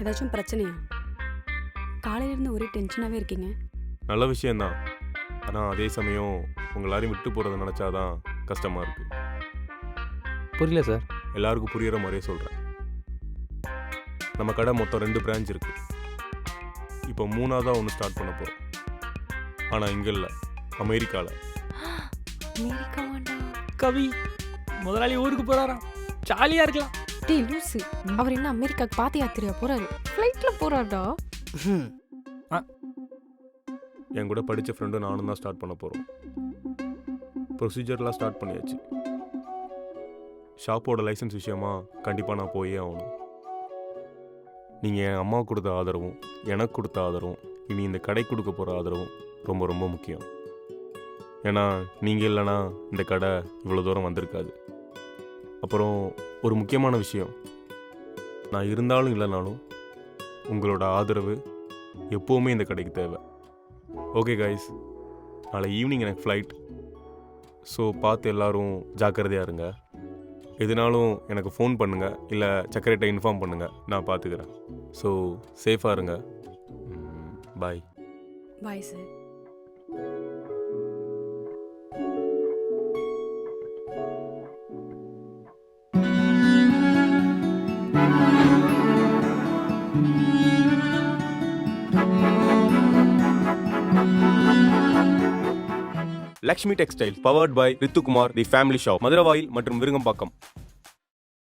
ஏதாச்சும் பிரச்சனையா? காலையில இருந்து ஒரே டென்ஷனாவே இருக்கீங்க. நல்ல விஷயம்தான். ஆனால் அதே சமயம் உங்கள் எல்லாரையும் விட்டு போகிறத நினச்சாதான் கஷ்டமாக இருக்குது. புரியல சார். எல்லாருக்கும் புரிகிற மாதிரியே சொல்கிறேன். நம்ம கடை மொத்தம் 2 பிரான்ச் இருக்குது. இப்போ 3ஆவதாக ஒன்று ஸ்டார்ட் பண்ண போகிறோம். ஆனால் இங்கே இல்லை, அமெரிக்காவில். அமெரிக்காவாடா? கவி முதலாளி ஊருக்கு போறாராம். ஜாலியா இருக்கலாம். டேய் லூசு, அவர் என்ன அமெரிக்காக்கு பாத்து யாத்திரையா போறாரு? ஃப்ளைட்ல போறாருடா. என் கூட படித்த ஃப்ரெண்டும் நானும் தான் ஸ்டார்ட் பண்ண போகிறோம். ப்ரொசீஜர்லாம் ஸ்டார்ட் பண்ணியாச்சு. ஷாப்போட லைசன்ஸ் விஷயமா கண்டிப்பாக நான் போயே ஆகணும். நீங்கள் என் அம்மா கொடுத்த ஆதரவும் எனக்கு கொடுத்த ஆதரவும் இனி இந்த கடை கொடுக்க போகிற ஆதரவும் ரொம்ப ரொம்ப முக்கியம். ஏன்னா நீங்கள் இல்லைனா இந்த கடை இவ்வளோ தூரம் வந்திருக்காது. அப்புறம் ஒரு முக்கியமான விஷயம், நான் இருந்தாலும் இல்லைனாலும் உங்களோட ஆதரவு எப்போவுமே இந்த கடைக்கு தேவை. ஓகே கைஸ், நாளை ஈவினிங் எனக்கு ஃப்ளைட். ஸோ பார்த்து எல்லோரும் ஜாக்கிரதையாக இருங்க. எதுனாலும் எனக்கு ஃபோன் பண்ணுங்கள், இல்லை சக்கரைட்ட இன்ஃபார்ம் பண்ணுங்கள், நான் பார்த்துக்கிறேன். ஸோ சேஃபாக இருங்க. Bye. Bye sir. Lakshmi textile powered by Rithukumar the family shop, Maduravoyal மற்றும் விருங்கம்பாக்கம்.